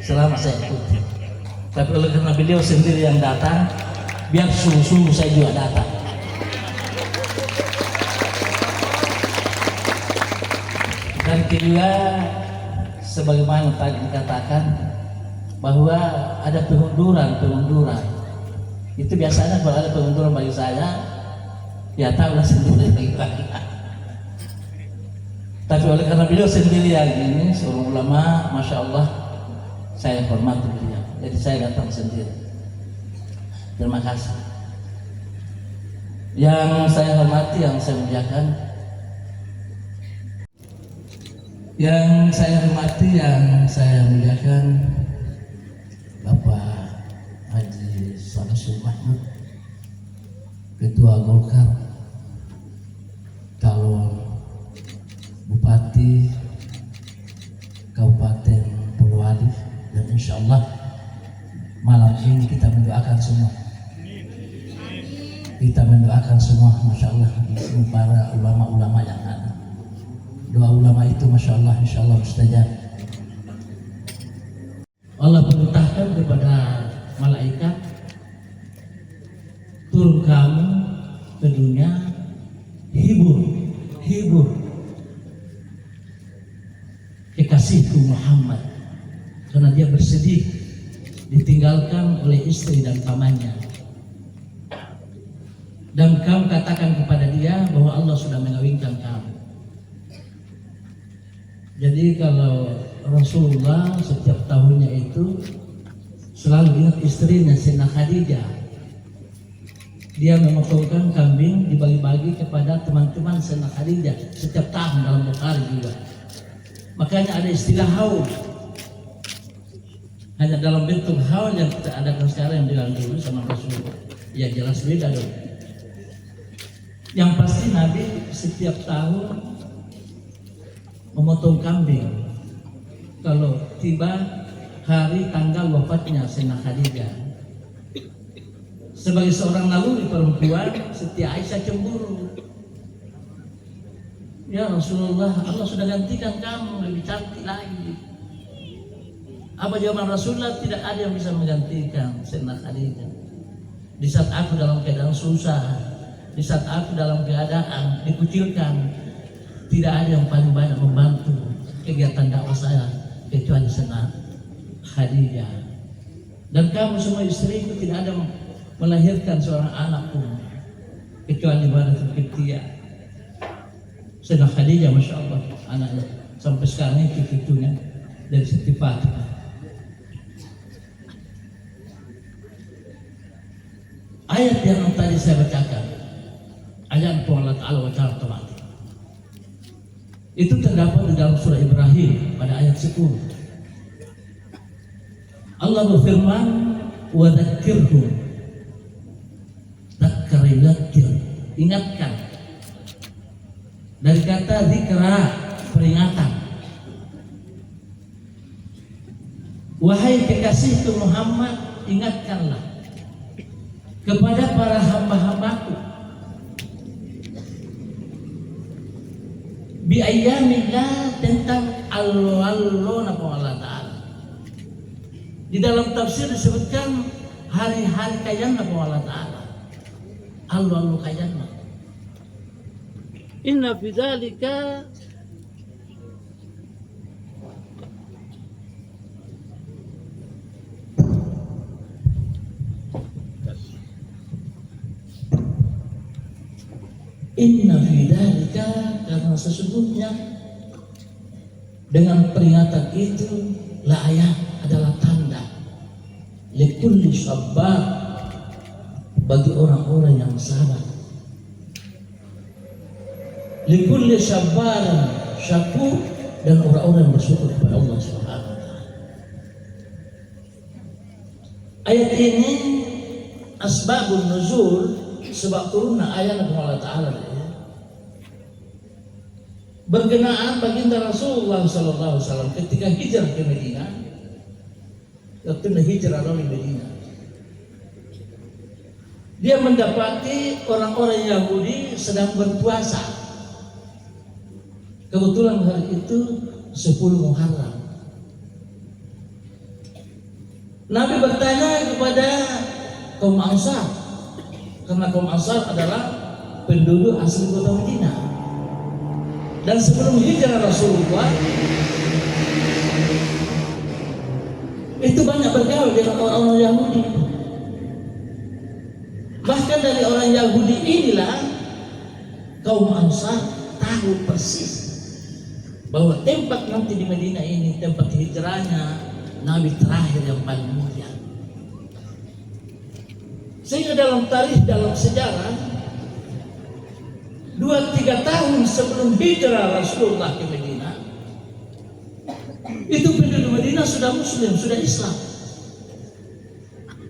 selama saya ikuti. Tapi oleh karena beliau sendiri yang datang, biar sungguh-sungguh saya juga datang. Dan kedua, sebagaimana tadi dikatakan bahwa ada pengunduran. Itu biasanya kalau ada pengunduran bagi saya, ya tahulah sendiri bagaimana. Tapi oleh karena beliau sendiri yang ini seorang ulama, masya Allah, saya hormati beliau. Jadi saya datang sendiri. Terima kasih. Yang saya hormati, yang saya muliakan, Bapak Haji Samsul Mahmud, Ketua Golkar, calon Bupati Kabupaten Polewali, dan insya Allah malam ini kita mendoakan semua. Masya Allah, di sini para ulama-ulama yang ada. Doa ulama itu masya Allah, insya Allah mustajab. Allah perintahkan kepada malaikat, turun kamu ke dunia, hibur kekasihku Muhammad, karena dia bersedih ditinggalkan oleh istri dan pamannya. Dan kamu katakan kepada dia bahwa Allah sudah mengawinkan kamu. Jadi kalau Rasulullah setiap tahunnya itu selalu ingat istrinya Sayyidah Khadijah. Dia memotongkan kambing, dibagi-bagi kepada teman-teman Sayyidah Khadijah setiap tahun dalam Bukhari juga. Makanya ada istilah haul. Hanya dalam bentuk haul yang kita adakan sekarang yang bilang dulu sama Rasulullah. Ya jelas beda dong. Yang pasti Nabi setiap tahun memotong kambing kalau tiba hari tanggal wafatnya Sayyidah Khadijah. Sebagai seorang naluri perempuan, Siti Aisyah cemburu. Ya Rasulullah, Allah sudah gantikan kamu lebih cantik lagi. Apa jawaban Rasulullah? Tidak ada yang bisa menggantikan Sayyidah Khadijah. Di saat aku dalam keadaan susah, di saat aku dalam keadaan dikucilkan, tidak ada yang paling banyak membantu kegiatan dakwah saya kecuali Sayyidah Khadijah. Dan kamu semua istriku tidak ada melahirkan seorang anak pun kecuali pada Kiptiyah. Sayyidah Khadijah, masya Allah, anaknya sampai sekarang itu cucunya dari Siti Fatimah. Ayat yang tadi saya bacakan, ayat Allah Ta'ala wa ta'ala, itu terdapat di dalam surah Ibrahim pada ayat 10. Allah berfirman, wa dzakirhum, dzakir, ingatkan. Dari kata zikra, peringatan. Wahai kekasihku Muhammad, ingatkanlah kepada para hamba-hambaku bi ayyamillah, tentang Allah Ta'ala. Di dalam tafsir disebutkan hari-hari kayan Allah Ta'ala. Allah kayan. Inna fi dzalika karena sesungguhnya dengan peringatan itu la ayat adalah tanda likulli sabar, bagi orang-orang yang sabar, likulli sabaran syakur, dan orang-orang yang bersyukur kepada Allah Subhanahu wa Ta'ala. Ayat ini asbabun nuzul, sebab turunnya ayat Allah Ta'ala berkenaan baginda Rasulullah SAW ketika hijrah ke Madinah. Waktu hijrah dari Madinah, dia mendapati orang-orang Yahudi sedang berpuasa. Kebetulan hari itu 10 Muharram. Nabi bertanya kepada kaum Ansar, karena kaum Ansar adalah penduduk asli kota Madinah. Dan sebelum hijrah Rasulullah itu banyak bergaul dengan orang-orang Yahudi. Bahkan dari orang Yahudi inilah kaum Ansar tahu persis bahwa tempat nanti di Madinah ini tempat hijrahnya Nabi terakhir yang paling mulia. Sehingga dalam tarikh, dalam sejarah 2-3 tahun sebelum hijrah Rasulullah ke Madinah, itu penduduk Madinah sudah Muslim, sudah Islam.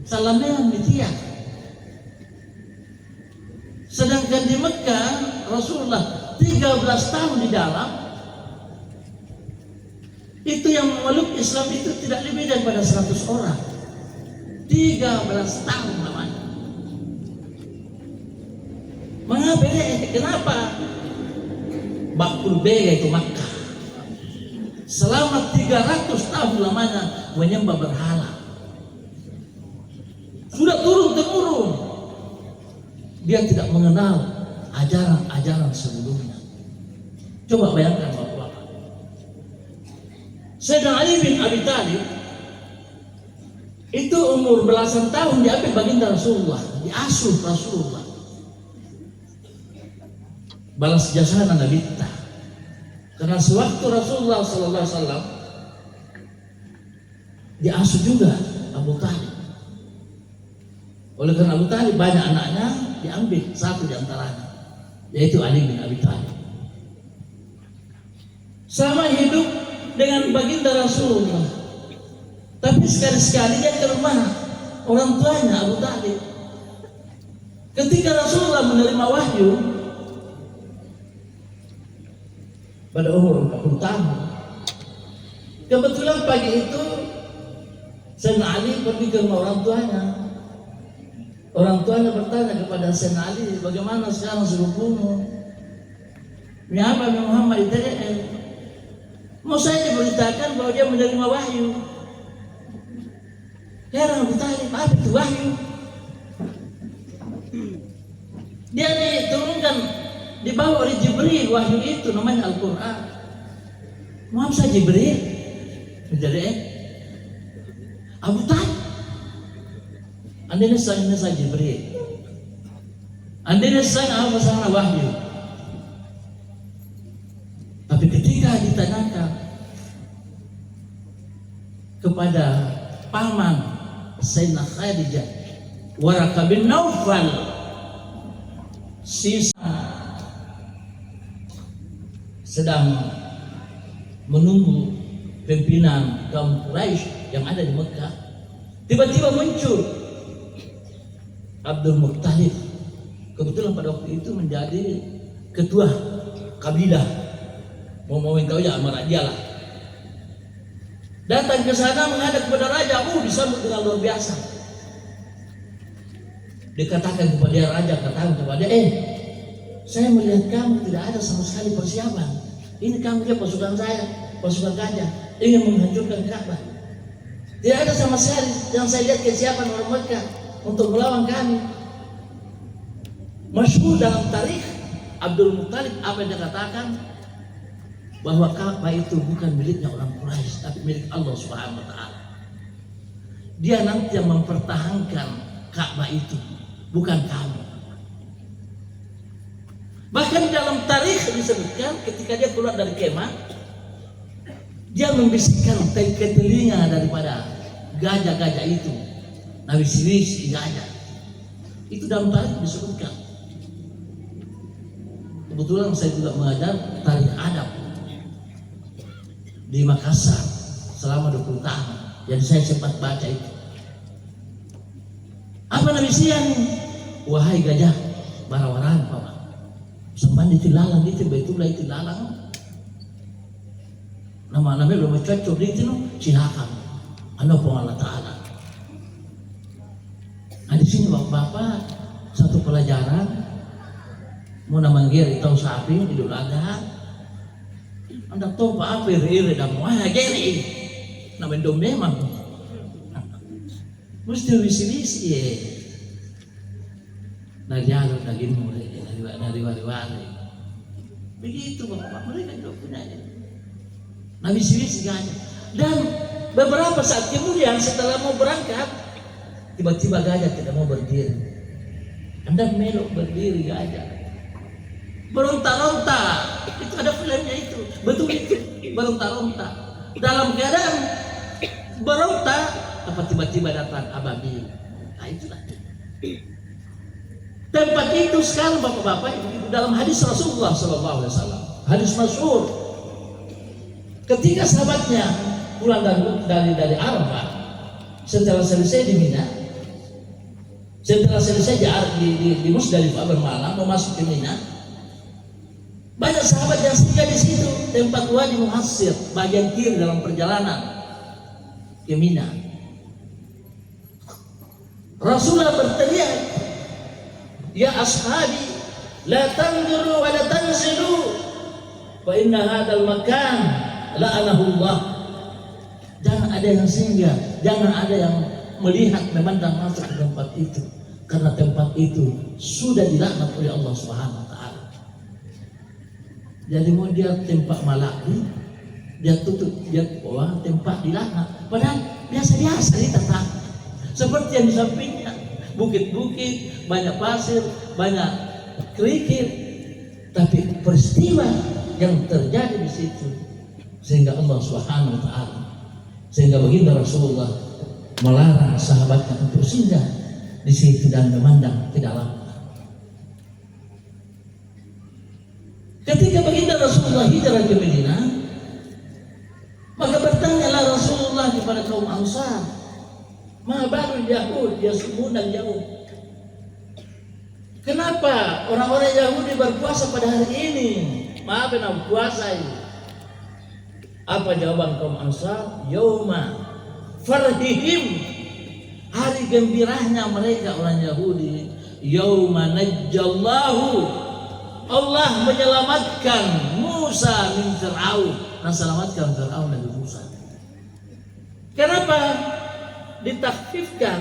Salamnya Mithiyah. Sedangkan di Mekah Rasulullah 13 tahun di dalam, itu yang memeluk Islam itu tidak lebih daripada 100 orang. 13 tahun namanya. Mengapa? Kenapa? Bakul Bega itu Makkah. Selama 300 tahun lamanya menyembah berhala. Sudah turun-temurun. Dia tidak mengenal ajaran-ajaran sebelumnya. Coba bayangkan Bapak-bapak. Sayyidina Ali bin Abi Thalib itu umur belasan tahun diambil baginda Rasulullah, diasuh Rasulullah. Balas jasa Nabi kita. Karena sewaktu Rasulullah SAW diasuh juga Abu Thalib. Oleh karena Abu Thalib banyak anaknya, diambil satu di antaranya, yaitu Ali bin Abi Thalib. Sama hidup dengan baginda Rasulullah, tapi sekali-sekali dia ke rumah orang tuanya Abu Thalib. Ketika Rasulullah menerima wahyu pada umur 40 tahun, kebetulan pagi itu Sayyidina Ali pergi ke rumah orang tuanya. Orang tuanya bertanya kepada Sayyidina Ali, bagaimana sekarang sepupumu? Apa Muhammad itu? Mau saya diberitakan bahwa dia menerima wahyu. Heran Abu Thalib, apa itu wahyu? Dia diturunkan, dibawa oleh Jibril wahyu itu, namanya Al-Quran. Mau saya Jibril? Menjadi Abu Thalib. Andainya saya Jibril, andainya saya apa sana wahyu. Tapi ketika ditanyakan kepada paman Sayyidina Khadijah, Waraqah bin Naufal, sisa sedang menunggu pimpinan kaum Quraisy yang ada di Mekah, tiba-tiba muncul Abdul Muttalib. Kebetulan pada waktu itu menjadi ketua kabilah. Mau tahu ya amarah dia lah. Datang ke sana menghadap kepada raja, disambut dengan luar biasa. Dikatakan kepada dia, raja katakan kepada dia, saya melihat kamu tidak ada sama sekali persiapan. Ini kamu dia pasukan saya, pasukan gajah, ingin menghancurkan Ka'bah. Tidak ada sama sekali yang saya lihat kesiapan orang Mekah untuk melawan kami. Masyhur dalam tarikh Abdul Muttalib apa yang dia katakan, bahwa Ka'bah itu bukan miliknya orang Quraisy, tapi milik Allah Subhanahu wa taala. Dia nanti yang mempertahankan Ka'bah itu, bukan kami. Bahkan dalam tarikh disebutkan ketika dia keluar dari kemah, dia membisikkan ke telinga daripada gajah-gajah itu. Nabi Siris gajah. Itu dalam tarikh disebutkan. Kebetulan saya juga mengajar tarikh adab di Makassar selama 20 tahun. Jadi saya sempat baca itu. Apa Nabi Sian? Wahai gajah, barawaran Pak. Sembah itu lalang itu betul itu lalang. Nama-nama belum cocok itu silakan. Anda pun Allah Taala. Nah di sini bapak-bapak satu pelajaran mau namanggir tahu sapi Idul Adha. Anda tahu apa iri dan wah gini. Nama dom memang. Mesti visi-visi ya. Najalur daging mereka dari wari-wari. Begitu bapak mereka juga punya. Nah visi-visi gajah. Dan beberapa saat kemudian setelah mau berangkat, tiba-tiba gajah tidak mau berdiri. Anda melok berdiri gajah. Berontak-rontak. Itu ada filmnya itu. Betul itu. Berontak-rontak. Dalam keadaan berontak, apa tiba-tiba datang ababil. Nah itulah. Tempat itu sekarang bapak-bapak itu dalam hadis Rasulullah SAW. Hadis masyhur. Ketika sahabatnya pulang dari Arafah, setelah selesai di Mina, setelah selesai di Musdalifah bermalam mau masuk ke Mina, banyak sahabat yang singgah di situ, tempat Wadi Muhassir, bagian kiri dalam perjalanan ke Mina. Rasulullah berteriak, "Ya ashabi, la tanzuru wa la tanzilu, fa inna hadzal makan la'anahullah." Jangan ada yang singgah, jangan ada yang melihat memandang masuk ke tempat itu, karena tempat itu sudah dilaknat oleh Allah Subhanahu wa taala. Jadi mau dia tempat malaki, dia tutup dia tempat dilaknat, padahal biasa-biasa ditata. Seperti yang di sampingnya, bukit-bukit, banyak pasir, banyak kerikil, tapi peristiwa yang terjadi di situ sehingga Allah Subhanahu wa taala, sehingga baginda Rasulullah melarang sahabatnya untuk singgah di situ dan memandang ke dalam. Ketika baginda Rasulullah hijrah ke Madinah, maka bertanyalah Rasulullah kepada kaum Ansar, "Ma balul Yahud yasumuna al-yawm?" Kenapa orang-orang Yahudi berpuasa pada hari ini? Maafin aku puasa ini. Apa jawaban kaum Ansar? Yauma farhihim, hari gembiranya mereka orang Yahudi. Yauma najjallahu, Allah menyelamatkan Musa min Fir'aun, selamatkan Fir'aun dari Musa. Kenapa ditakfifkan?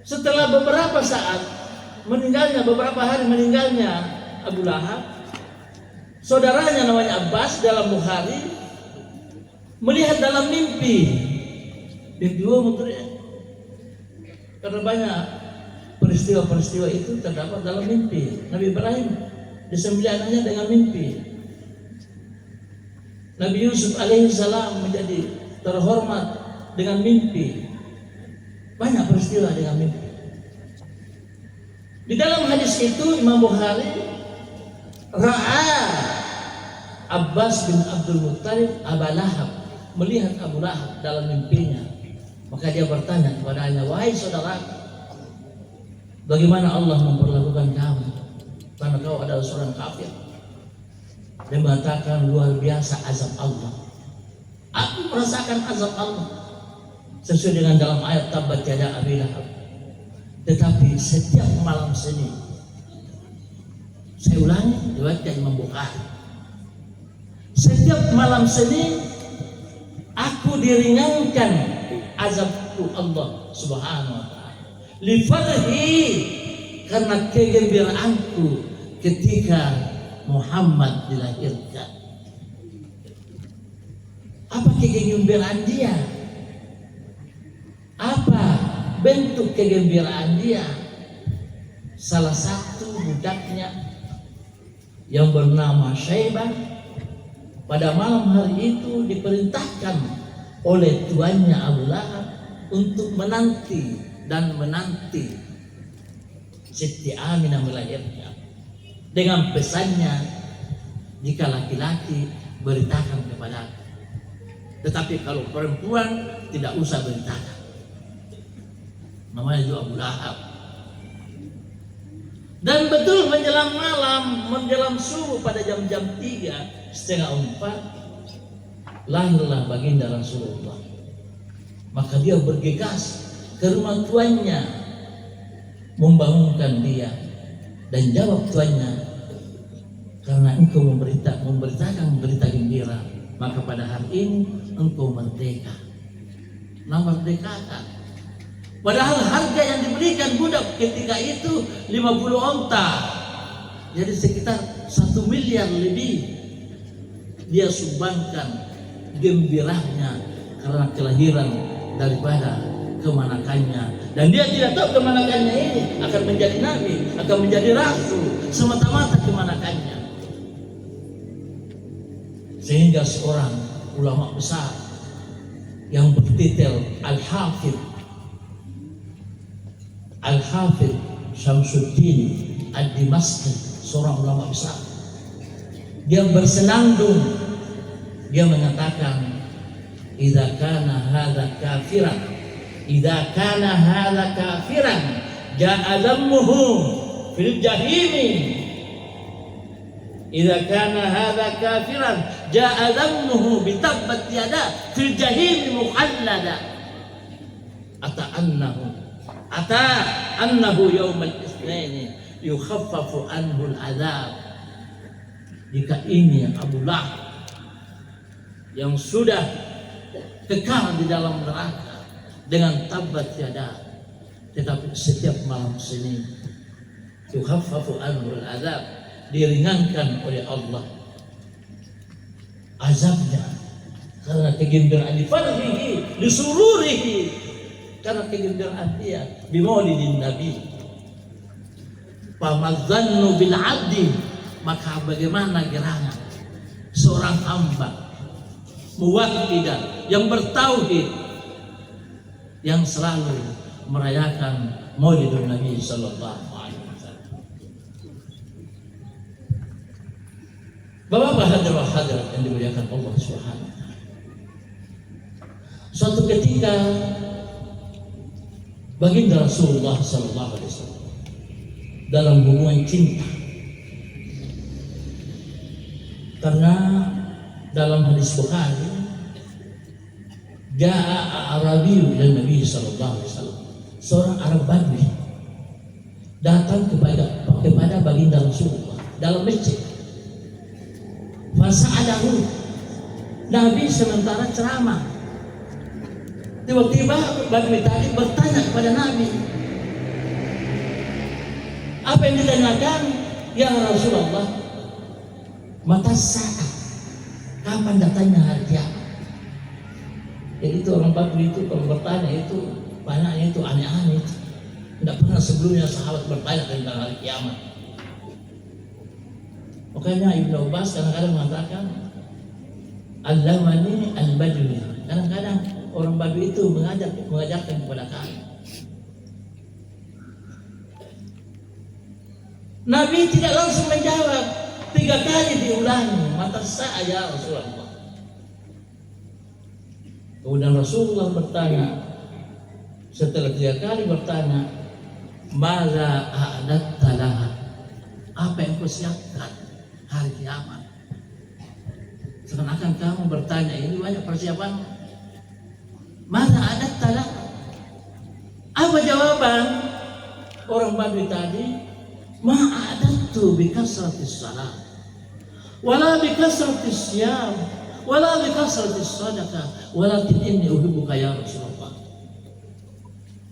Setelah beberapa saat meninggalnya, beberapa hari meninggalnya Abu Lahab, saudaranya namanya Abbas dalam Bukhari melihat dalam mimpi. Mimpi karena banyak peristiwa-peristiwa itu terdapat dalam mimpi. Nabi Ibrahim disembelih anaknya dengan mimpi. Nabi Yusuf alaihissalam menjadi terhormat dengan mimpi. Banyak peristiwa dengan mimpi. Di dalam hadis itu Imam Bukhari, ra'a Abbas bin Abdul Muttalib Aba Lahab, melihat Abu Lahab dalam mimpinya. Maka dia bertanya kepadanya, "Wahai saudara, bagaimana Allah memperlakukan kamu? Karena kau adalah seorang kafir." Dia mengatakan, "Luar biasa azab Allah. Aku merasakan azab Allah sesuai dengan dalam ayat Tabbat yada Abi Lahab. Tetapi setiap malam Senin," saya ulangi riwayat Imam Bukhari, "setiap malam Senin aku diringankan azabku Allah Subhanahu wa taala. Li farhi, karena kegembiraanku ketika Muhammad dilahirkan." Apa kegembiraan dia? Apa bentuk kegembiraan dia? Salah satu budaknya yang bernama Syaibah pada malam hari itu diperintahkan oleh tuannya Abu Lahab untuk menanti Siti Aminah melahirkan, dengan pesannya, "Jika laki-laki beritakan kepada aku, tetapi kalau perempuan tidak usah beritakan." Namanya juga Abu Lahab. Dan betul menjelang malam, menjelang subuh pada jam-jam 3:30 lahirlah baginda Rasulullah. Maka dia bergegas ke rumah tuannya, membangunkan dia, dan jawab tuannya, "Karena engkau memberitakan berita gembira, maka pada hari ini engkau merdeka." Nah, merdekakan. Padahal harga yang diberikan budak ketika itu 50 onta. Jadi sekitar 1 miliar lebih dia sumbangkan gembiranya karena kelahiran daripada kemanakannya. Dan dia tidak tahu kemanakannya ini akan menjadi nabi, akan menjadi rasul, semata-mata kemanakannya. Sehingga seorang ulama besar yang bertitel Al-Hafidh Syamsuddin Ad-Dimashqi, seorang ulama besar, dia bersenandung, dia mengatakan, idza kana hadza kafiran ja'a dhammuhu fil jahim. Idza kana hadza kafiran ja'a dhammuhu bi tabbat yada fil jahim mukhallada. Ata annahu yaumal itsnain yukhaffafu anhu al-'adzab. Jika ini Abu Lahab yang sudah kekal di dalam neraka dengan tabbat yada, tetapi setiap malam Senin yukhaffafu anhu al-'adzab, diringankan oleh Allah azabnya karena kegembiraan di farhihi li sururihi, karena kegembiraan dia bi maulidin nabi. Famadzannu bil 'abdi, maka bagaimana gerangan seorang hamba muwahhidah yang bertauhid, yang selalu merayakan maulidun nabi sallallahu alaihi wasallam. Bapak-bapak hadirat yang dimuliakan Allah Subhanahu wa taala. Suatu ketika baginda Rasulullah sallallahu alaihi wasallam dalam hubungan cinta, karena dalam hadis Bukhari, ja'a Arabi dan Nabi sallallahu alaihi wasallam, seorang Arab Badui datang kepada baginda Rasulullah dalam masjid. Fasa'alahu, Nabi sementara ceramah, tiba-tiba Badui tadi bertanya kepada Nabi. Apa yang ditanyakan? Ya Rasulullah, mata saat, kapan datangnya hari kiamat? Jadi itu orang Badui itu kalau bertanya itu banyaknya itu aneh-aneh. Tidak pernah sebelumnya sahabat bertanya tentang hari kiamat. Makanya Ibnu Abbas kadang-kadang mengatakan Allamani al-Badui. Kadang-kadang orang Badui itu mengajarkan kepada kami. Nabi tidak langsung menjawab, 3 kali diulangi, mata saya ya Rasulullah. Kemudian Rasulullah bertanya, setelah 3 kali bertanya, maza a'adatta laha, apa yang kau siapkan hari kiamat? Seakan-akan kamu bertanya, ini banyak persiapan. Maza a'adatta laha, apa jawaban orang Badui tadi? Ma'adattu bikasratis salat, wala bikasratis siyam, wala bikasratis sadaqah, walakin inni uhibbuka ya Rasulullah.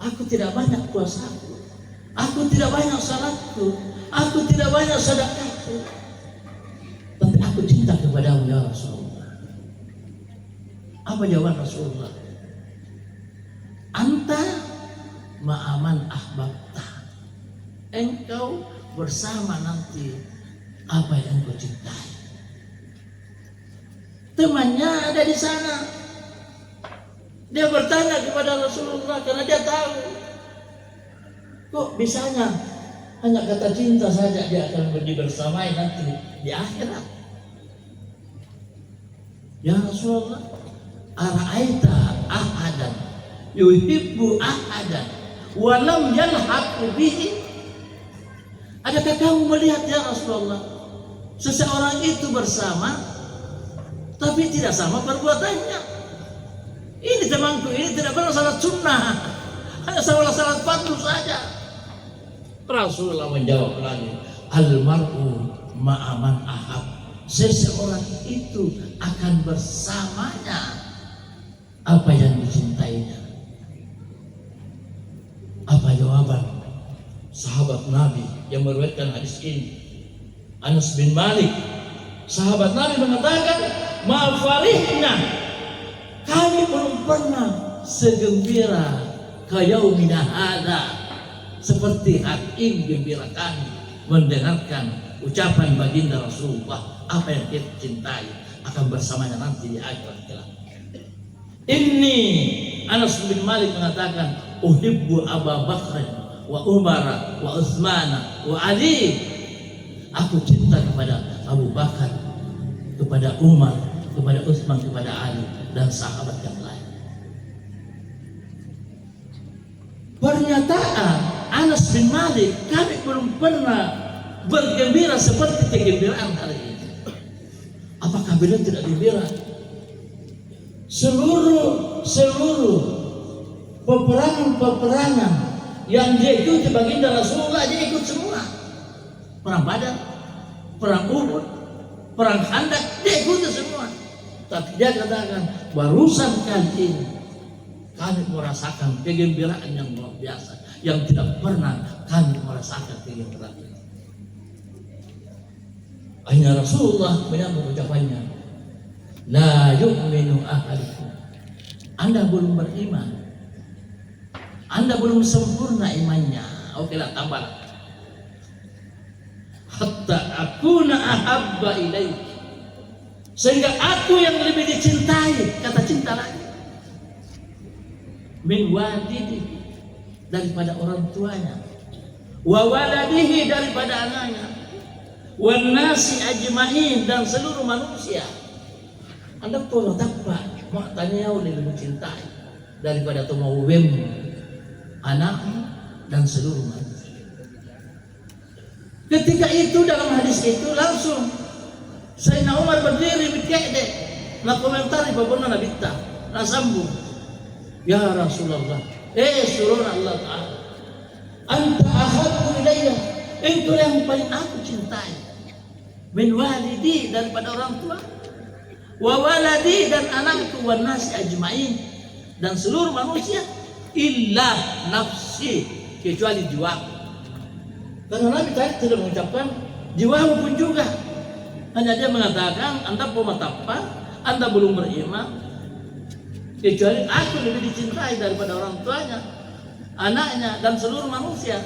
Aku tidak banyak puasaku, aku tidak banyak salatku, aku tidak banyak sedekahku, tapi aku cinta kepadamu ya Rasulullah. Apa jawaban Rasulullah? Anta ma'aman ahbabta, engkau bersama nanti apa yang engkau cintai. Temannya ada di sana. Dia bertanya kepada Rasulullah karena dia tahu, kok bisanya hanya kata cinta saja dia akan bersamai nanti di akhirat. Ya Rasulullah, ara'aita ahadan yuhibbu ahadan wa lam yalhaqu bihi. Adakah kamu melihat ya Rasulullah, seseorang itu bersama tapi tidak sama perbuatannya? Ini temanku ini tidak pernah salat sunnah, hanya salat fardu saja. Rasulullah menjawab lagi, al-mar'u ma'aman ahab, seseorang itu akan bersamanya apa yang dicintainya. Nabi yang meriwayatkan hadis ini, Anas bin Malik, sahabat Nabi mengatakan, ma farihna, kami belum pernah segembira kayaumina hada seperti hari ini gembira kami mendengarkan ucapan baginda Rasulullah, apa yang kita cintai akan bersamanya nanti di akhirat kelak. Ini Anas bin Malik mengatakan, uhibbu Abu Bakr wa Umar wa Utsman wa Ali. Aku cinta kepada Abu Bakar, kepada Umar, kepada Utsman, kepada Ali dan sahabat yang lain. Pernyataan Anas bin Malik, kami belum pernah bergembira seperti kegembiraan hari ini. Apakah beliau tidak gembira? Seluruh peperangan yang dia ikuti baginda Rasulullah, dia ikut semua. Perang Badar, perang Uhud, perang Khandaq, dia ikuti semua. Tapi dia katakan, barusan kali ini kami merasakan kegembiraan yang luar biasa, yang tidak pernah kami merasakan kegembiraan. Akhirnya Rasulullah menyambung ucapannya, la yu'minu ahadukum. Anda belum beriman, Anda belum sempurna imannya. Oke lah, tambah. Hatta akuna ahabba ilaih, sehingga aku yang lebih dicintai, kata cinta lagi, min walidihi, daripada orang tuanya, wa waladihi, daripada anaknya, wan nasi ajma'in, dan seluruh manusia. Anda perlu tahu, maknanya lebih mencintai daripada tumawemu, anakmu, dan seluruh manusia. Ketika itu dalam hadis itu langsung Sayyidina Umar berdiri berkede, nak komentari babona Nabi ta, nak sambung, ya Rasulullah, surun Allah Ta'ala, anta ahabbu ilayya, engkau yang paling aku cintai, min walidi, daripada orang tua, wa waladi, dan anakku, wan nasi ajma'in, dan seluruh manusia, illa nafsi, kecuali jiwaku. Karena Nabi tadi tidak mengucapkan jiwamu pun juga. Hanya dia mengatakan, Anda pematapa, Anda belum beriman, kecuali aku lebih dicintai daripada orang tuanya, anaknya, dan seluruh manusia.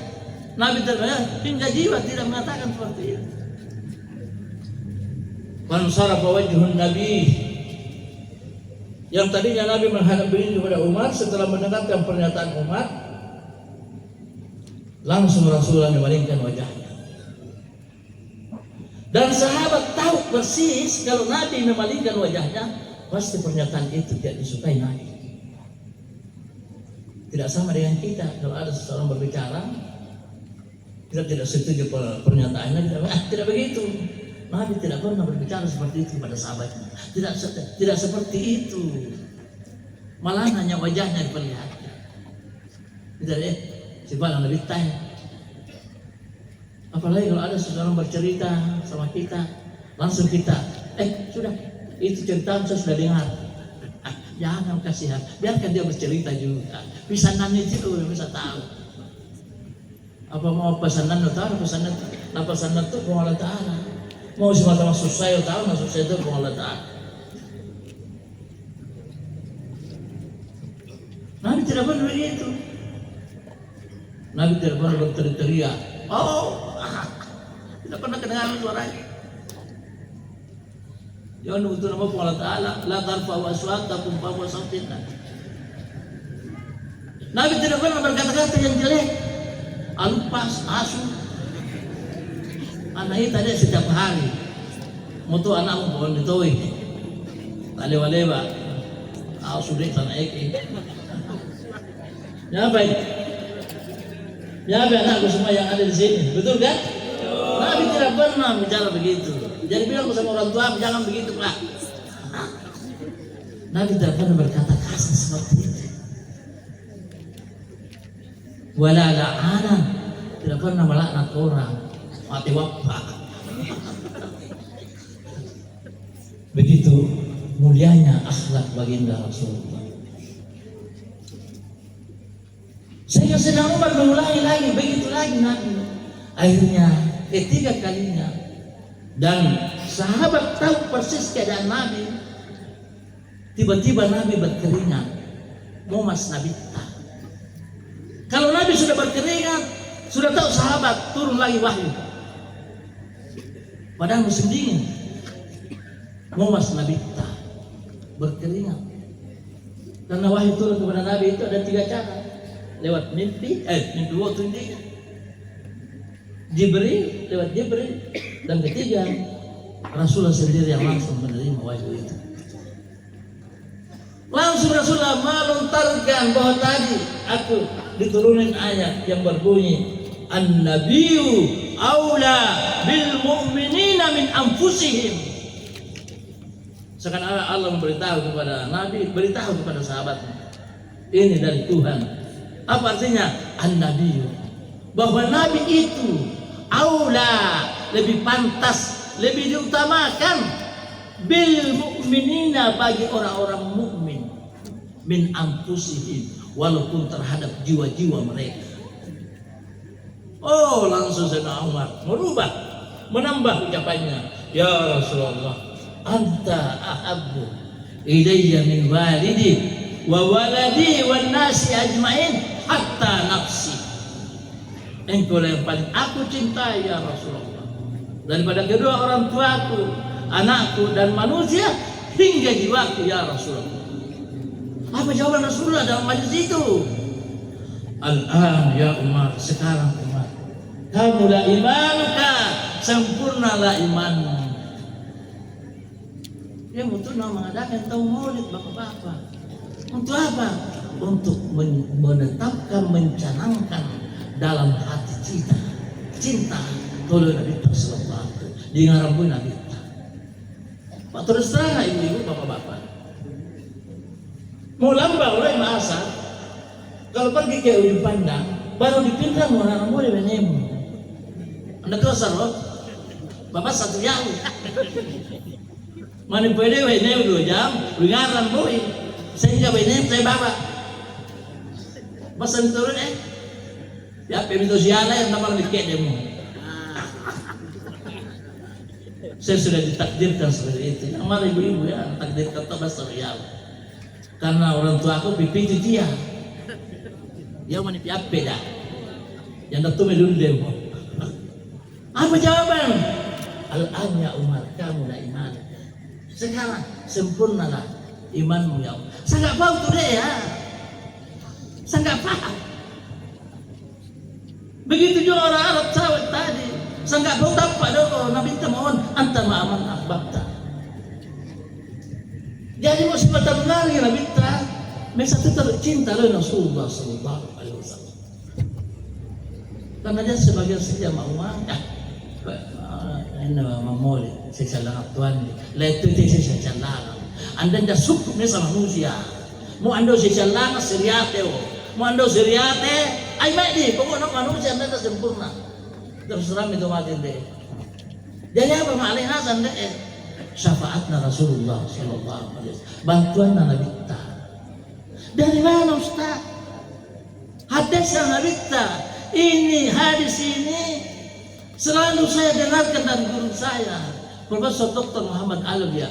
Nabi terkata hingga jiwa tidak mengatakan seperti itu. Fansarafa wajhun Nabi, yang tadinya Nabi menghadap diri kepada Umar, setelah mendengarkan pernyataan Umar, langsung Rasulullah memalingkan wajahnya. Dan sahabat tahu persis kalau Nabi memalingkan wajahnya, pasti pernyataan itu tidak disukai Nabi. Tidak sama dengan kita, kalau ada seseorang berbicara, kita tidak setuju pernyataannya, tidak begitu. Nabi tidak pernah berbicara seperti itu pada sahabatnya. Tidak seperti itu. Malah hanya wajahnya diperlihatkan. Tidak lihat. Coba lebih tanya. Apalagi kalau ada seseorang bercerita sama kita, langsung kita, sudah, itu cerita saya sudah dengar. Jangan kasihan, biarkan dia bercerita juga. Pesanan itu bisa tahu. Apa mau pesanan tahu, pesanan itu mau Allah Ta'ala. Mau semata masuk saya tahu, masuk saya itu mau Allah Ta'ala. Nabi tidak pernah begitu. Nabi tidak pernah berteriak, tidak pernah kedengaran suaranya. Jangan untuk nama Allah Ta'ala, la tarfa'u aswatakum fawqa sautin Nabi. Nabi tidak pernah berkata-kata yang jelek, alupas, asu. Anak itu ada setiap hari, mutu anakmu pohon ditoi, talewa-lewa, sudah tanah eki. Ya baik. Ya anakku semua yang ada di sini, betul kan? Nabi tidak pernah bicara begitu. Jadi bilang sama orang tua, jangan begitu Pak. Nabi tidak pernah berkata kasar seperti itu. Wala la'ana, tidak pernah melaknat orang, mati wafat. Begitu mulianya akhlak baginda Rasulullah. Sehingga sedang Umar mengulangi lagi, begitu lagi Nabi. Akhirnya ketiga kalinya, dan sahabat tahu persis keadaan Nabi. Tiba-tiba Nabi berkeringat, mau mas Nabi tak. Kalau Nabi sudah berkeringat, sudah tahu sahabat turun lagi wahyu. Padahal musim dingin, mau mas Nabi tak berkeringat. Karena wahyu turun kepada Nabi itu ada 3 cara, lewat mimpi waktu ini. Jibril, lewat Jibril, dan ketiga Rasulullah sendiri yang langsung menerima wahyu itu. Langsung Rasulullah melontarkan bahwa tadi aku diturunin ayat yang berbunyi An-Nabiyyu aula bil mu'minina min anfusihim. Sekarang Allah memberitahu kepada Nabi, beritahu kepada sahabatnya, ini dari Tuhan. Apa artinya An-Nabiyyu? Bahwa Nabi itu aula, lebih pantas, lebih diutamakan bil mu'minina, bagi orang-orang mukmin, min anfusihim, walaupun terhadap jiwa-jiwa mereka. Oh, langsung Sayyidina Umar merubah, menambah ucapannya, ya Rasulullah, anta ahabbu ilayya min walidi wa waladi wan nasi ajmain hatta nafsi. Engkau yang paling aku cintai ya Rasulullah, daripada kedua orang tuaku, anakku dan manusia hingga jiwaku ya Rasulullah. Apa jawaban Rasulullah dalam majlis itu? Al-an ya Umar, sekarang Umar, kamu la imanuka, sempurnalah imanmu. Dia betul mengadakan tahu maulid bapak-bapak. Untuk apa? Untuk menetapkan, mencanangkan dalam hati cinta kalau Nabi Sallallahu di ngarambun Nabi. Pak terus terang ibu-ibu bapak-bapak, mau lambang oleh masa kalau pergi ke ujung pandang baru dipindah mau ngarambun di benemu. Anda terus loh bapak satu jam mana pede benemu 2 jam lu ngarambun sehingga benemu saya bapak pesan turun ya, pemito siala yang namanya dikit demo. Saya sudah ditakdirkan seperti itu. Yang mana ibu-ibu ya, takdirkan tak bahasa real. Karena orang tua aku pipi itu dia. Dia mana piap beda. Yang dah tuh dulu demo. Apa jawaban? Al-an ya Umar, kamu dah iman. Sekarang sempurnalah imanmu ya Allah. Saya nggak paham tuh deh ya. Saya nggak paham. Begitu juga orang Arab sahabat tadi, saya nggak tahu apa dong. Nabi kita mohon anta ma'aman ahbabta. Jadi mau semata benar ya Nabi kita, mereka tetap cinta oleh Rasulullah Sallallahu Alaihi Wasallam. Karena dia sebagai sedia mauan, ini mamoli, saya salah tuan, letu itu saya salah. Anda dah suku ni sama manusia, mau anda saya salah seriate, mau anda seriate. Ay di, pokoknya manusia anda sempurna. Terserah itu mati deh. Jadi apa malih hasan deh? Syafaatna Rasulullah Sallallahu Alaihi Wasallam. Bantuan Nabi kita. Dari mana Ustaz? Hadis Nabi kita. Ini hadis ini selalu saya dengarkan dari guru saya, Profesor Dr. Muhammad Alwiya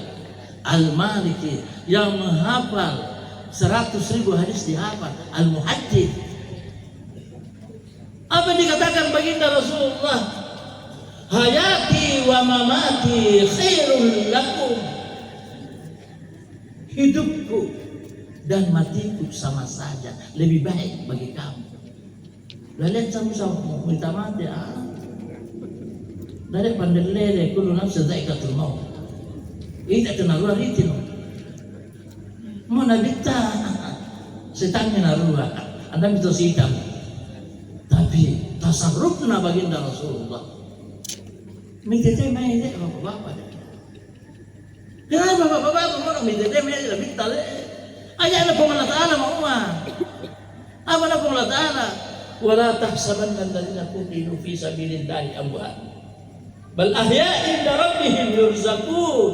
Al-Maliki, yang menghafal 100.000 hadis dihafal, Al-Muhaddits. Apa dikatakan baginda Rasulullah? Hayati wa mamati khairul lakum. Hidupku dan matiku sama saja, lebih baik bagi kamu. Lain sama minta mati dari pandai kulo nafsu dhaikatul maut. Ini tak kenal luar itu. Mau nabita setannya naruah. Anda bisa hitam. Tapi tasarrufna baginda Rasulullah. Mitete main deh bapak-bapak. Kenapa bapak-bapak mau mitete main lebih tale? Ayah Allah Allah Taala mau apa Allah Taala? Wala tahsabanna alladziina qutilu fi sabilillahi amwat. Bal ahya'un 'inda rabbihim yurzaqun.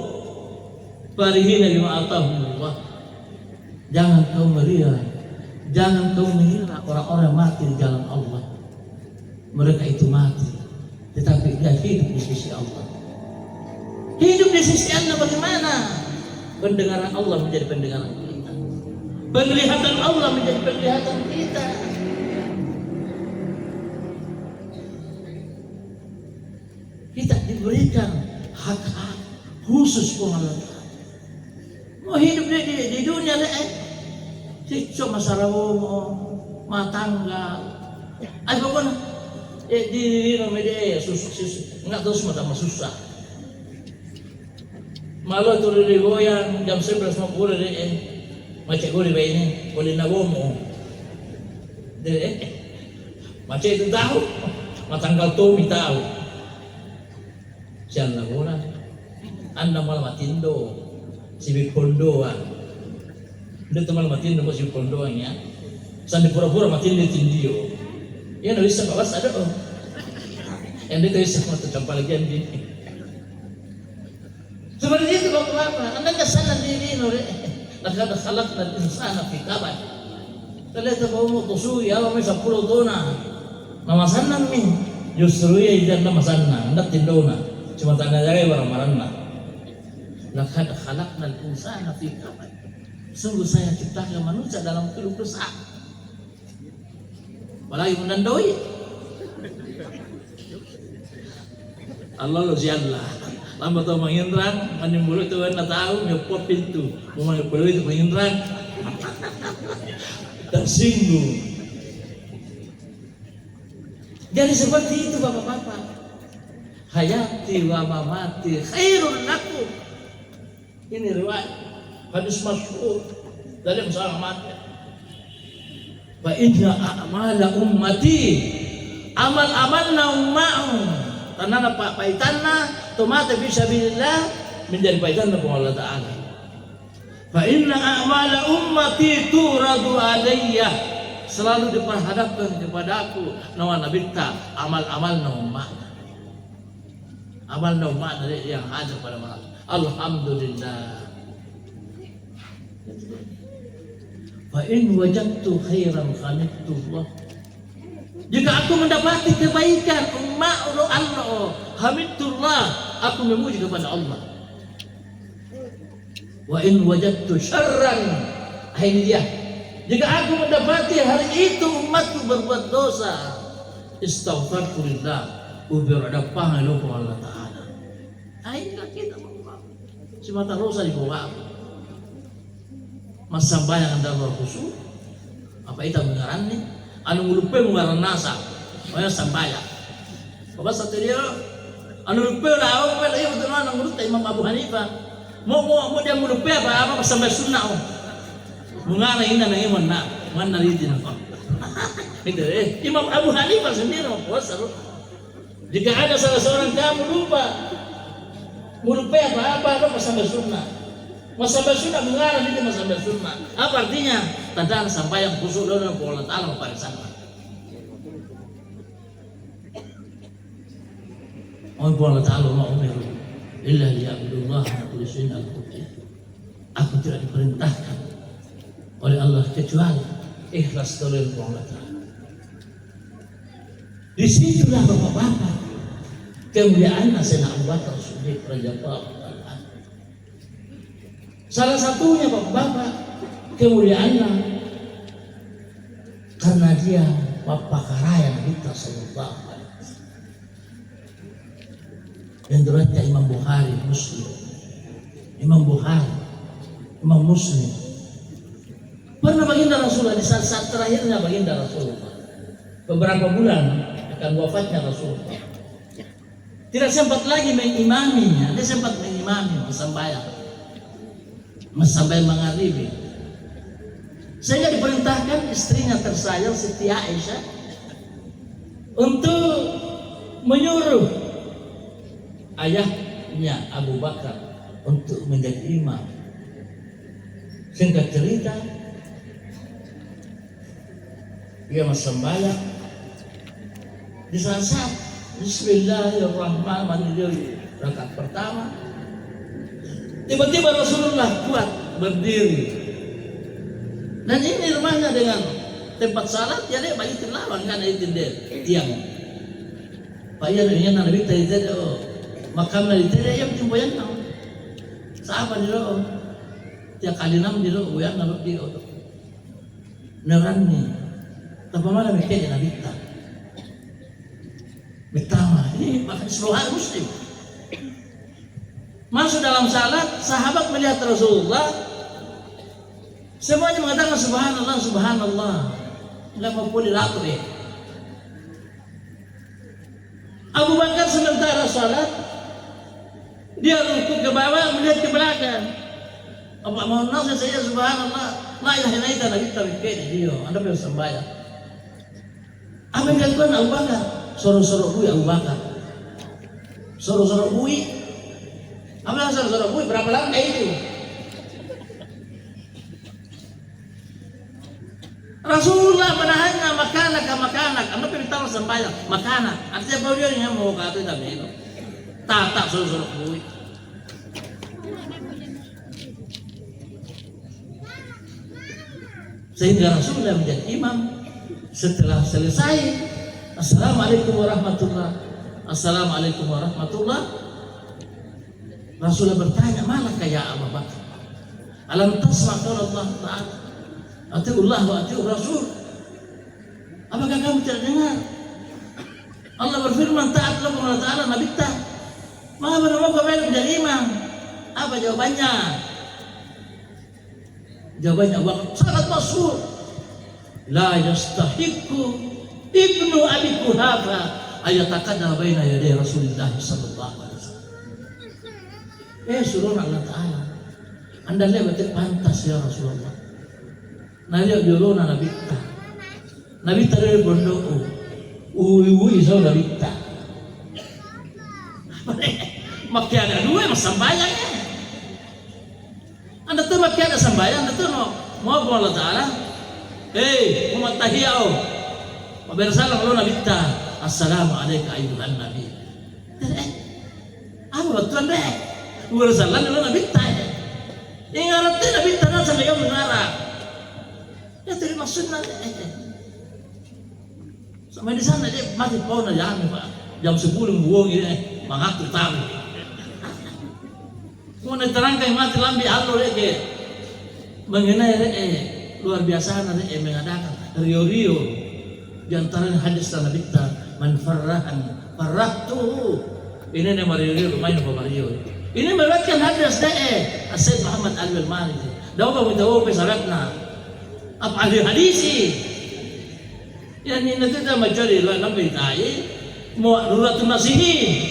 Farihina bima atahumullah. Jangan kau meriah. Jangan kau mengira orang-orang mati di jalan Allah. Mereka itu mati tetapi dia hidup di sisi Allah. Hidup di sisi Allah bagaimana? Pendengaran Allah menjadi pendengaran kita, penglihatan Allah menjadi penglihatan kita. Kita diberikan hak-hak khusus Allah. Mau hidup di dunia cicok masarawo matangga ay pokoknya di media susah nggak tahu semua tambah susah malu turun di goyang jam 11.50 macet gue di ini boleh nabomo macet itu tahu matanggal Tommy tahu siang nabola anda malah matindo si Bikondoan dia teman matindo mo si Bikondoan ya sandi pura-pura matindo tindio ya nggak bisa bawas ada yang dia bisa mati campal lagi andi seperti itu bapak-bapak anda kesanan diri nore lakad khalaqnal insana fi kabad terlihat bahwa tusu ya kami 10 tona namasanan min justru ya idan namasanan anda tindona cuma tanda jaya barang-barangna lakad khalaqnal insana fi kabad sungguh saya ciptakan manusia dalam keluh kesah apalagi menandoi Allah lo sianlah lama tau menginrang manimbulu itu kan tahu nyopot pintu mau manimbulu itu menginrang tersinggung jadi seperti itu bapak-bapak hayati wa mamati khairun lakum ini riwayat hadis masyhur dari masalah mati fa inna a'mala ummati amal-amalna umma'u tanana paitanna tomate fisabilillah menjadi paitanna kepada Allah Ta'ala fa inna a'mala ummati turadu alayya selalu diperhadapkan kepada aku nawa nabita amal-amalna umma'na amalna umma'na yang ada pada malam alhamdulillah fa in wajadtu khairan hamidullah jika aku mendapati kebaikan Allah hamidullah aku memuji kepada Allah wa in wajadtu syarran ini dia jika aku mendapati hari itu umatku berbuat dosa istaghfarulillah ubiradapah kepada Allah Ta'ala inilah kita semata dosa di bawah mas sambayang anda berkhusyuk apa itu mengaran nih anu lupa mengaran nasa oh sambayang apa satu dia anu lupa lah apa lagi betul mana menurut Imam Abu Hanifah mau dia lupa apa sampai sunnah mengaran ini nang mana ridin apa itu Imam Abu Hanifah sendiri puasa jika ada salah seorang kamu lupa apa sampai sunnah Masabah sunnah mengarah itu masabah sunnah. Apa artinya? Tanda sampai yang khusus dalam Allah Ta'ala memperiksa. Allah Ta'ala ma'umiru illa liya'budullah mukhlishin al-hukm. Aku tidak diperintahkan oleh Allah kecuali ikhlas oleh Allah Ta'ala. Disitulah bapak-bapak kemuliaan Sayyidina Abu Bakar Siddiq radhiyallahu. Salah satunya bapak-bapak kemuliaannya karena dia pakaraya kita sallallahu alaihi wasallam. Dan diriwayatkan Imam Bukhari, Muslim. Imam Bukhari, Imam Muslim. Pernah baginda Rasulullah di saat terakhirnya baginda Rasulullah. Beberapa bulan akan wafatnya Rasulullah. Tidak sempat lagi mengimaminya, dia sempat mengimami sembahyang. Sampai maghribi sehingga diperintahkan istrinya tersayang Siti Aisyah untuk menyuruh ayahnya Abu Bakar untuk menjadi imam. Singkat cerita dia sembahyang di saat Bismillahirrahmanirrahim rakaat pertama tiba-tiba Rasulullah kuat berdiri dan ini rumahnya dengan tempat salat ya dia bagi lawan kan itu dia tiang Pak iya na nabi tadi tadi makam na tadi yang timboyan na. Sa apa dilo? Tiap kali nam dilo buyan na di oto. Neran ni. Tapamana mikir na bita. Betama ini bahkan seluruh muslim. Masuk dalam salat, sahabat melihat Rasulullah, semuanya mengatakan subhanallah, subhanallah. Enggak mau pulih ratu ya. Abu Bakar sementara salat, dia rukuk ke bawah melihat ke belakang. Apa mau nasihat saya subhanallah, la ilaha illallah nabi tawikkan dia. Anda perlu sembahyang. Apa yang dilakukan Abu Bakar? Soro-soro bui Abu Bakar. Soro-soro bui. Apa yang soro-soro bui? Berapa lama itu? Rasulullah menahannya makanak. Anda perintah sembahyang makanak. Artinya bahwa dia yang mau kata itu tapi itu. Tak soro-soro bui. Sehingga Rasulullah menjadi imam. Setelah selesai, assalamualaikum warahmatullah, assalamualaikum warahmatullah. Rasulullah bertanya, malaka ya Abu Bakar? Alam tasma' qaul Allah Ta'ala? Atiullah wa atiur Rasul. Apakah kamu tidak dengar? Allah berfirman, taatlah kepada Allah Ta'ala, Nabi ta. Maka mau kembali menjadi imam. Apa jawabannya? Jawabannya Abu Bakar sangat masyhur. La yastahiqu ibnu Abi Quhafa ayatakadda baina yaday Rasulullah sallallahu alaihi wasallam. Suruh Allah Ta'ala. Anda lihat betul pantas ya Rasulullah. Naliak dulu Nabi ta. Nabi ta dari bondo. Uwi so Nabi ta. Makin ada dua mas sembahyang. Anda tuh makin ada sembahyang, Anda tuh mau Allah Ta'ala. Umat tahiyau. Wabersalam lo Nabi ta. Assalamualaikum ayuhan Nabi. Apa betul deh? Wabersalam lo Nabi ta. Ingat Nabi ta dan sampai kamu mengarah. Ya terima sunnah. Sampai di sana dia masih mau nanya Pak. Jam 10 buang ini mengatur tahu. Mau diterangkan mati lambi alur ke mengenai luar biasa nanti mengadakan rio di antara hadis Nabi kita man farrahtu ini nama rio lumayan apa rio ini meriwayatkan hadis Sayyid Muhammad Al-Maliki dawa kamu pesaratna apa ahli hadisi yani nanti kita mencari Nabi tai mau nuratun nasihin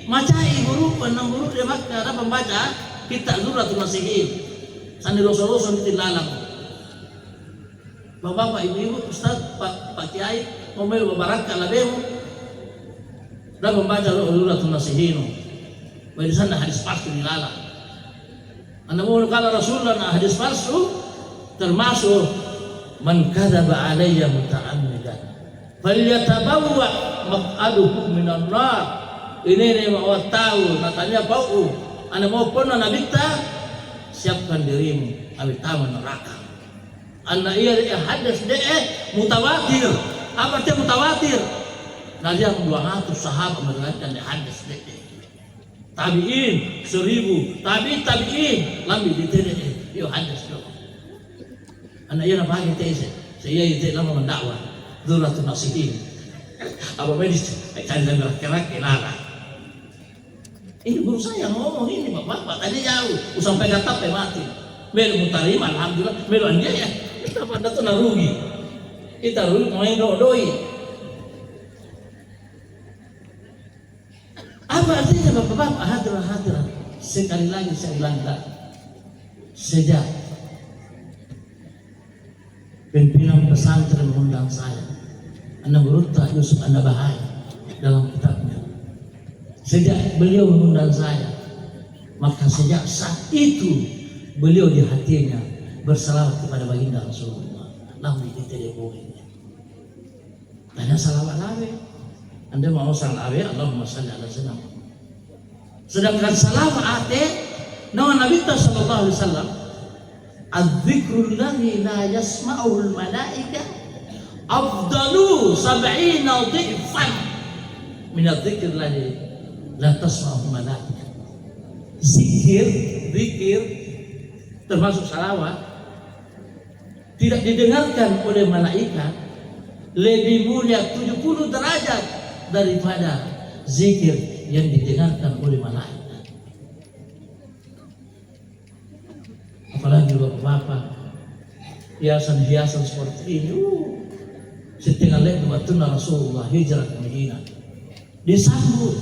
macai guru penang guru dia Makkah ada pembaca kita nuratun nasihin sandi loso-loso di lalang. Bapak, ibu-ibu, Ustaz, Pak Kiai, ngomel babaraka labemu. Dan membaca Lulatul Nasihinu. Di sana hadis palsu dilalang. Anda mau kalau Rasulullah hadis palsu termasuk man kadzaba alayya muta'ammidan falyatabawwa maq'aduhu minan nar. Ini mau tahu natanya bau. Anda mau pun Nabi ta siapkan dirimu awi tahu neraka. Anda iya hadis mutawatir. Apa artinya mutawatir? Nanti yang 200 sahabat meriwayatkan hadis tabiin 1000 tabiin lambi di yo hadis do. Anda iya apa kita isi? Saya itu lama mendakwah Dzulatul Nasihin. Apa medis? Cari dan gerak-gerak kelala. Ini guru saya ngomong ini bapak tadi jauh, sampai gatap mati. Melu mutarima alhamdulillah, melu andia ya. Kita pada tuh narugi. Kita rugi main doi. Apa artinya bapak-bapak hadirat sekali lagi saya bilang sejak pimpinan pesantren mengundang saya, Anda Burutta Yusuf Anda Bahai dalam kitabnya. Sejak beliau mengundang saya, maka sejak saat itu beliau di hatinya bersalawat kepada baginda Rasulullah. Lalu tidak boleh. Tanya salawat lawe. Anda mau salawat lawe, Allahumma shalli ala sayyidina. Sedangkan salawat ate nama Nabi sallallahu alaihi wasallam, "Adz-dzikrul ladzi la yasma'uhu al-malaika afdalu 70 dhifan min adzikr ladzi la tasma'u malaika. Zikir termasuk salawat tidak didengarkan oleh malaikat, lebih mulia 70 derajat daripada zikir yang didengarkan oleh malaikat. Apalagi bapak-bapak, hiasan-hiasan seperti ini, setengah lebar waktu Rasulullah hijrah ke Madinah, disambut.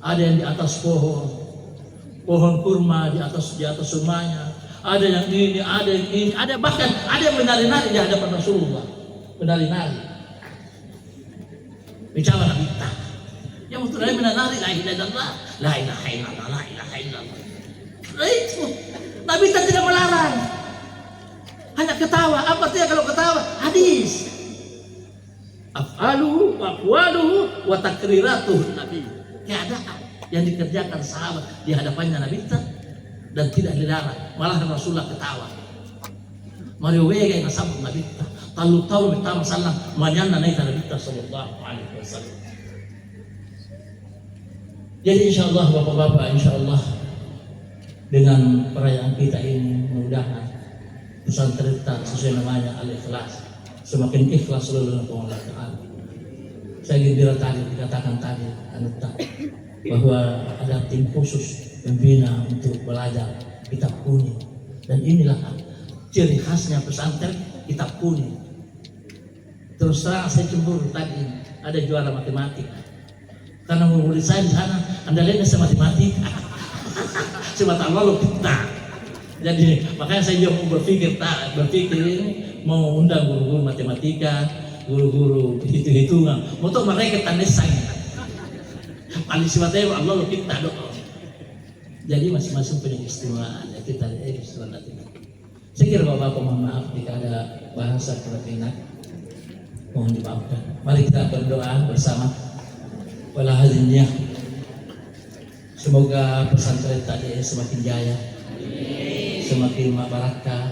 Ada yang di atas pohon kurma di atas rumahnya, ada yang ini, ada yang ini, ada bahkan ada yang menari-nari di hadapan Rasulullah, menari-nari. Bicara Nabi tak, yang untuk dari menari la ilaha illallah, la ilaha illallah, la ilaha illallah. Itu Nabi tak tidak melarang, hanya ketawa. Apa artinya kalau ketawa? Hadis. Af'aluhu wa aqwaluhu wa takriratuhu Nabi. Keadaan yang dikerjakan sahabat di hadapannya Nabi dan tidak dilarang, malah Rasulullah ketawa. Mari wega yang sabut Nabi talu minta masalah manyanna naik Nabi sallallahu alaihi wasallam. Jadi insyaallah bapak-bapak, insyaallah dengan perayaan kita ini mudah-mudahan pesantren kita sesuai namanya Al-Ikhlas, semakin ikhlas seluruh Allah Ta'ala. Saya gembira tadi dikatakan tadi bahwa ada tim khusus pembina untuk belajar kitab kuning, dan inilah ciri khasnya pesantren kitab kuning. Terus terang saya cemburu tadi ada juara matematika, karena murid saya di sana andalanya sama matematika. Semata Allah kita. Jadi makanya saya juga mau berpikir ini mau undang guru-guru matematika, guru-guru hitung-hitungan, untuk mereka tanesan. Paling sifatnya Allah kita doa. Jadi masing-masing punya keistimewaan, ya kita istimewa kita. Saya kira bapak mohon maaf jika ada bahasa kurang enak, mohon dimaafkan. Mari kita berdoa bersama. Wala hadinnya. Semoga pesantren tadi semakin jaya, semakin barakah,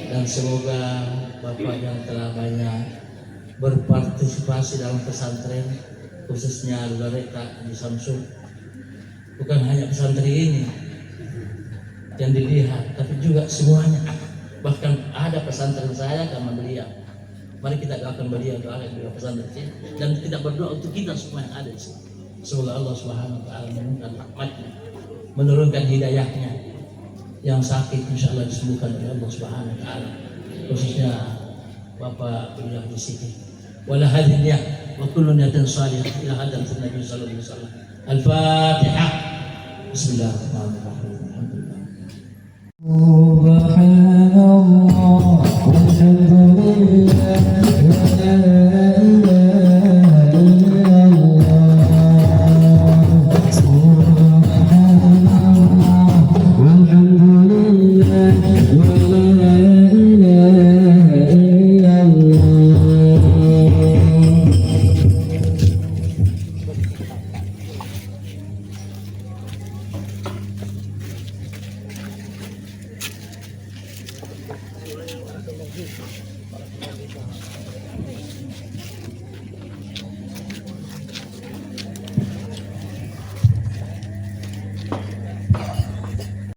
dan semoga bapak yang telah banyak berpartisipasi dalam pesantren, khususnya Lulareka di Samsung, bukan hanya pesantren ini yang dilihat, tapi juga semuanya. Bahkan ada pesantren saya sama beliau. Mari kita doakan beliau, doakan beliau pesantren ini, dan kita berdoa untuk kita semua yang ada di sini. Semoga Allah Subhanahu wa Ta'ala menurunkan rahmatnya, menurunkan hidayahnya. Yang sakit insya Allah disembuhkan oleh Allah Subhanahu wa Ta'ala, khususnya Bapak beliau di sini. Wala hadhihi wa kullu niyatin salihah ila hadratin Nabi sallallahu alaihi wasallam. Al-Fatihah. Bismillahirrahmanirrahim. Alhamdulillah.